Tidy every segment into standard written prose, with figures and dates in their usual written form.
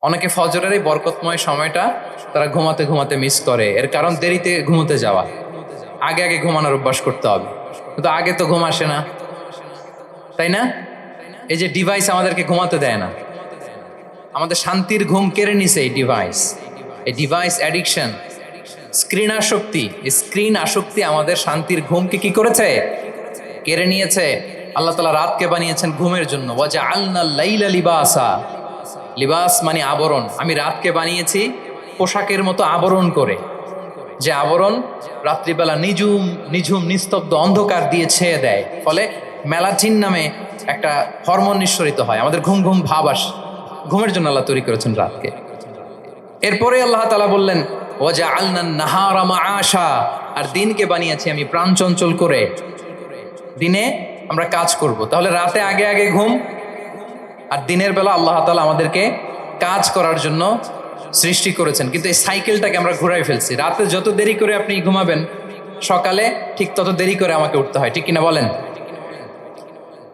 অনেকে ফজরের এই বরকতময় সময়টা তারা ঘুমাতে ঘুমাতে মিস করে, এর কারণ দেরিতে ঘুমোতে যাওয়া। আগে আগে ঘুমানোর অভ্যাস করতে হবে, কিন্তু আগে তো ঘুম আসে না, তাই না? এই যে ডিভাইস আমাদেরকে ঘুমাতে দেয় না, আমাদের শান্তির ঘুম কেড়ে নিছে এই ডিভাইস। এই ডিভাইস অ্যাডিকশন, স্ক্রিন আসক্তি, এই স্ক্রিন আসক্তি আমাদের শান্তির ঘুমকে কি করেছে? কেড়ে নিয়েছে। আল্লাহ তাআলা রাতকে বানিয়েছেন ঘুমের জন্য। ওয়াজআলনা লাইলা লিবাসা, লিবাস মানে আবরণ। আমি রাতকে বানিয়েছি পোশাকের মতো আবরণ করে, যে আবরণ রাত্রিবেলা নিঝুম নিঝুম নিস্তব্ধ অন্ধকার দিয়ে ছেয়ে দেয়, ফলে মেলাটিন নামে একটা হরমোন নিঃসরিত হয়, আমাদের ঘুম ঘুম ভাব আসে। ঘুমের জন্য আল্লাহ তৈরি করেছেন রাতকে। এরপরে আল্লাহ তাআলা বললেন ওয়াজআলনা নাহারা মাআশা, আর দিনকে বানিয়েছি আমি প্রাণ চঞ্চল করে। দিনে আমরা কাজ করব, তাহলে রাতে আগে আগে ঘুম, আর দিনের বেলা আল্লাহ তাআলা আমাদেরকে কাজ করার জন্য সৃষ্টি করেছেন। কিন্তু এই সাইকেলটাকে আমরা ঘুরাই ফেলছি। রাতে যত দেরি করে আপনি ঘুমাবেন, সকালে ঠিক তত দেরি করে আমাকে উঠতে হয়, ঠিক কিনা বলেন?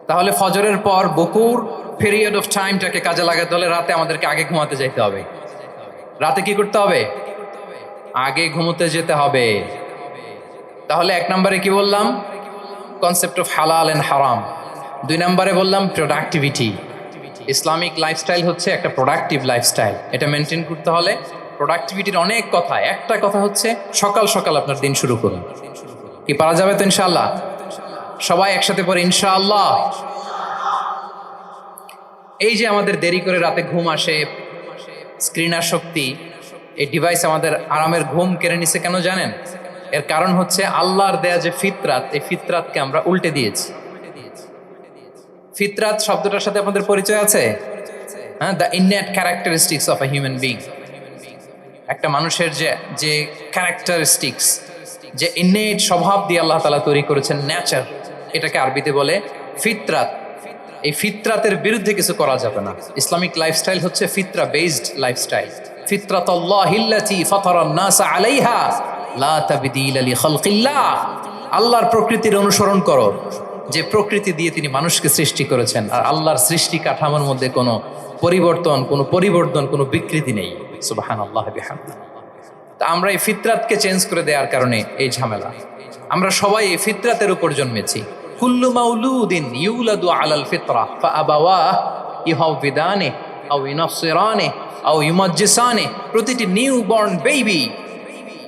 তাহলে ফজরের পর বকুর পিরিয়ড অফ টাইমটাকে কাজে লাগাতে হলে রাতে আমাদেরকে আগে ঘুমাতে যেতে হবে। রাতে কি করতে হবে? আগে ঘুমোতে যেতে হবে। তাহলে এক নম্বরে কি বললাম? কনসেপ্ট অফ হালাল এন্ড হারাম। 2 নম্বরে বললাম প্রোডাক্টিভিটি। ইসলামিক লাইফস্টাইল হচ্ছে একটা প্রোডাক্টিভ লাইফস্টাইল। এটা মেনটেন করতে হলে প্রোডাক্টিভিটির অনেক কথা। একটা কথা হচ্ছে সকাল সকাল আপনার দিন শুরু করুন। কি পারা যাবে তো ইনশাআল্লাহ? সবাই একসাথে পড়ে ইনশাআল্লাহ। এই যে আমাদের দেরি করে রাতে ঘুম আসে, স্ক্রিন আসক্তি, এই ডিভাইস আমাদের আরামের ঘুম কেড়ে নিছে কেন জানেন? এর কারণ হচ্ছে আল্লাহর দেয়া যে ফিতরাত, এই ফিতরাতকে আমরা উল্টে দিয়েছি। ফিতরাত শব্দটার সাথে আপনাদের পরিচয় আছে? হ্যাঁ, the innate characteristics of a human being. একটা মানুষের যে যে ক্যারেক্টারিস্টিক্স, যে ইননেট স্বভাব দিয়ে আল্লাহ তাআলা তৈরি করেছেন, নেচার, এটাকে আরবিতে বলে ফিতরাত। এই ফিতরাতের বিরুদ্ধে কিছু করা যাবে না। ইসলামিক লাইফস্টাইল হচ্ছে ফিতরা বেসড লাইফস্টাইল। ফিতরাতাল্লাহিল্লাতী ফাতারান নাস আলাইহা লা তাবদীলা লিখালকিল্লাহ। আল্লাহর প্রকৃতির অনুসরণ করো, যে প্রকৃতি দিয়ে তিনি মানুষকে সৃষ্টি করেছেন। আর আল্লাহর সৃষ্টি কাঠামোর মধ্যে কোনো পরিবর্তন, কোনো বিকৃতি নেই। সুবহানাল্লাহি বিহামদিহি। তা আমরা এই ফিতরাতকে চেঞ্জ করে দেওয়ার কারণে এই ঝামেলা। আমরা সবাই এই ফিতরাতের উপর জন্মেছি। কুল্লু মাউলুদিন ইউলাদু আলাল ফিতরা ফাআবাওয়াহু ইউহাউবিদানিহি আও ইউনাসসিরানিহি আও ইউমাজ্জিসানিহি। প্রতিটি নিউ বর্ন বেবি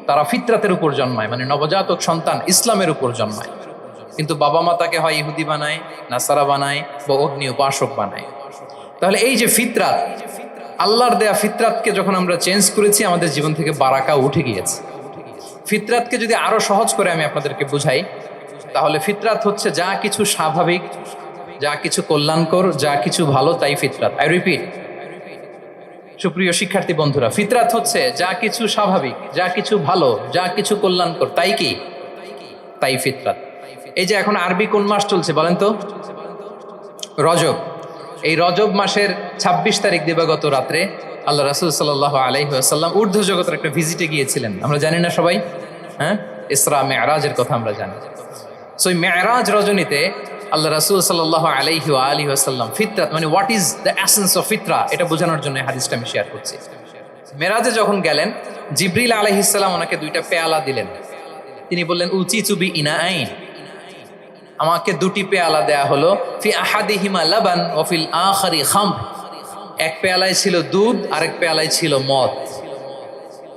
তারা ফিতরাতের উপর জন্মায়, মানে নবজাতক সন্তান ইসলামের উপর জন্মায়। কিন্তু বাবা মা তাকে হয় ইহুদি বানায়, নাসারা বানায়, বা অগ্নি উপাসক বানায়। তাহলে এই যে ফিতরাত, আল্লাহর দেয়া ফিতরাতকে যখন আমরা চেঞ্জ করেছি, আমাদের জীবন থেকে বারাকা উঠে গিয়েছে। ফিতরাতকে যদি আরো সহজ করে আমি আপনাদেরকে বুঝাই, তাহলে ফিতরাত হচ্ছে যা কিছু স্বাভাবিক, যা কিছু কল্যাণকর, যা কিছু ভালো, তাই ফিতরাত। আই রিপিট, সুপ্রিয় শিক্ষার্থী বন্ধুরা, ফিতরাত হচ্ছে যা কিছু স্বাভাবিক, যা কিছু ভালো, যা কিছু কল্যাণকর, তাই কি? তাই ফিতরাত। এই যে এখন আরবি কোন মাস চলছে বলেন তো? রজব। এই রজব মাসের 26 তারিখ দিবাগত রাত্রে আল্লাহ রাসূল সাল্লাল্লাহু আলাইহি ওয়াসাল্লাম ঊর্ধ্ব জগতের একটা ভিজিটে গিয়েছিলেন। আমরা জানি না সবাই? হ্যাঁ, ইসরা মেরাজের কথা আমরা জানি। সো এই মেরাজ রজনীতে আল্লাহ রাসূল সাল্লাল্লাহু আলাইহি ওয়া আলিহি ওয়াসাল্লাম ফিতরাত মানে what is the essence of ফিতরা, এটা বোঝানোর জন্য হাদিসটা আমি শেয়ার করছি। মেরাজে যখন গেলেন, জিবরিল আলাইহিস সালাম ওনাকে 2টা পেয়ালা দিলেন। তিনি বললেন উচিচু বি ইনাআইন, আমাকে 2টি পেয়ালা দেয়া হলো। ফি আহাদিহিমা লাবান ওয়া ফিল আখারি খামর। এক পেয়ালায় ছিল দুধ, আরেক পেয়ালায় ছিল মদ।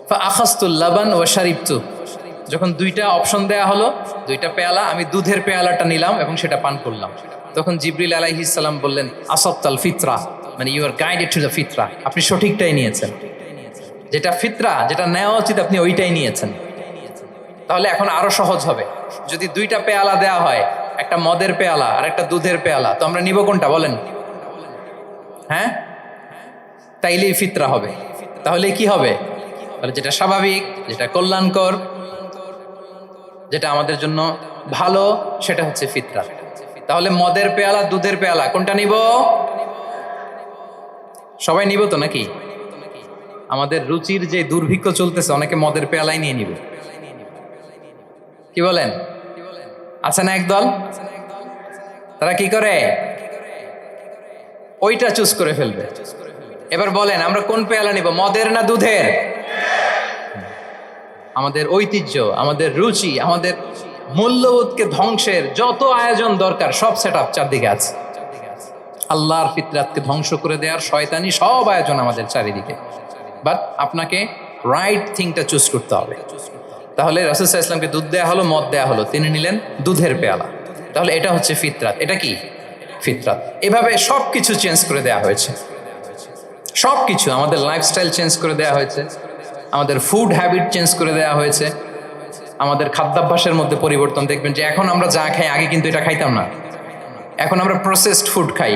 ফা আখাযতুল লাবান ওয়া শারিবতু। যখন 2টা অপশন দেয়া হলো, 2টা পেয়ালা, আমি দুধের পেয়ালাটা নিলাম এবং সেটা পান করলাম। তখন জিবরিল আলাইহিস সালাম বললেন আসাবতাল ফিতরা, মানে you are guided to the ফিতরা, আপনি সঠিকটাই নিয়েছেন। যেটা ফিতরা, যেটা নেওয়া উচিত, আপনি ওইটাই নিয়েছেন। তাহলে এখন আরো সহজ হবে। যদি 2টা পেয়ালা দেয়া হয়, একটা মদের পেয়ালা আর একটা দুধের পেয়ালা, তো আমরা নিব কোনটা বলেন? হ্যাঁ, তাইলেই ফিতরা হবে। তাহলে কি হবে? যেটা স্বাভাবিক, যেটা কল্যাণকর, যেটা আমাদের জন্য ভালো, সেটা হচ্ছে ফিতরা। তাহলে মদের পেয়ালা, দুধের পেয়ালা, কোনটা নিব? সবাই নিব তো নাকি? আমাদের রুচির যে দুর্ভিক্ষ চলতেছে, অনেকে মদের পেয়ালাই নিয়ে নিবে। কি বলেন? আছে না একদল, তারা কি করে? ওইটা চুজ করে ফেলবে। এবার বলেন আমরা কোন পেয়ালা নিব, মদের না দুধের? আমাদের ঐতিহ্য, আমাদের রুচি, আমাদের মূল্যবোধকে ধ্বংসের যত আয়োজন দরকার সব সেট আপ চারদিকে আছে। আল্লাহর ফিতরাতকে ধ্বংস করে দেওয়ার শয়তানি সব আয়োজন আমাদের চারিদিকে। বাট আপনাকে রাইট থিংটা চুজ করতে হবে। তাহলে রাসূল সাল্লাল্লাহু আলাইহি ওয়াসাল্লামকে দুধ দেয়া হলো, মদ দেয়া হলো, তিনি নিলেন দুধের পেয়ালা। তাহলে এটা হচ্ছে ফিতরাত। এটা কি ফিতরাত? এভাবে সব কিছু চেঞ্জ করে দেওয়া হয়েছে। সব কিছু, আমাদের লাইফস্টাইল চেঞ্জ করে দেওয়া হয়েছে, আমাদের ফুড হ্যাবিট চেঞ্জ করে দেওয়া হয়েছে, আমাদের খাদ্যাভ্যাসের মধ্যে পরিবর্তন। দেখবেন যে এখন আমরা যা খাই আগে কিন্তু এটা খাইতাম না। এখন আমরা প্রসেসড ফুড খাই,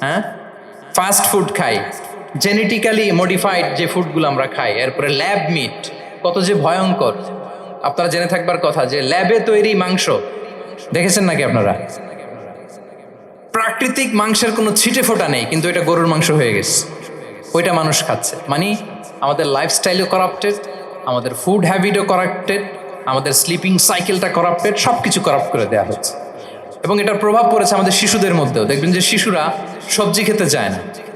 হ্যাঁ, ফাস্ট ফুড খাই, জেনেটিক্যালি মডিফাইড যে ফুডগুলো আমরা খাই, এরপরে ল্যাব মিট, কত যে ভয়ঙ্কর। আপনারা জেনে থাকবার কথা যে ল্যাবে তৈরি মাংস দেখেছেন নাকি আপনারা? প্রাকৃতিক মাংসের কোনো ছিটে ফোটা নেই, কিন্তু এটা গরুর মাংস হয়ে গেছে, ওইটা মানুষ খাচ্ছে। মানে আমাদের লাইফস্টাইলও করাপ্টেড, আমাদের ফুড হ্যাবিটও করাপ্টেড, আমাদের স্লিপিং সাইকেলটা করাপ্টেড, সব কিছু করাপ্ট করে দেওয়া হচ্ছে। এবং এটার প্রভাব পড়েছে আমাদের শিশুদের মধ্যেও। দেখবেন যে শিশুরা সবজি খেতে চায় না,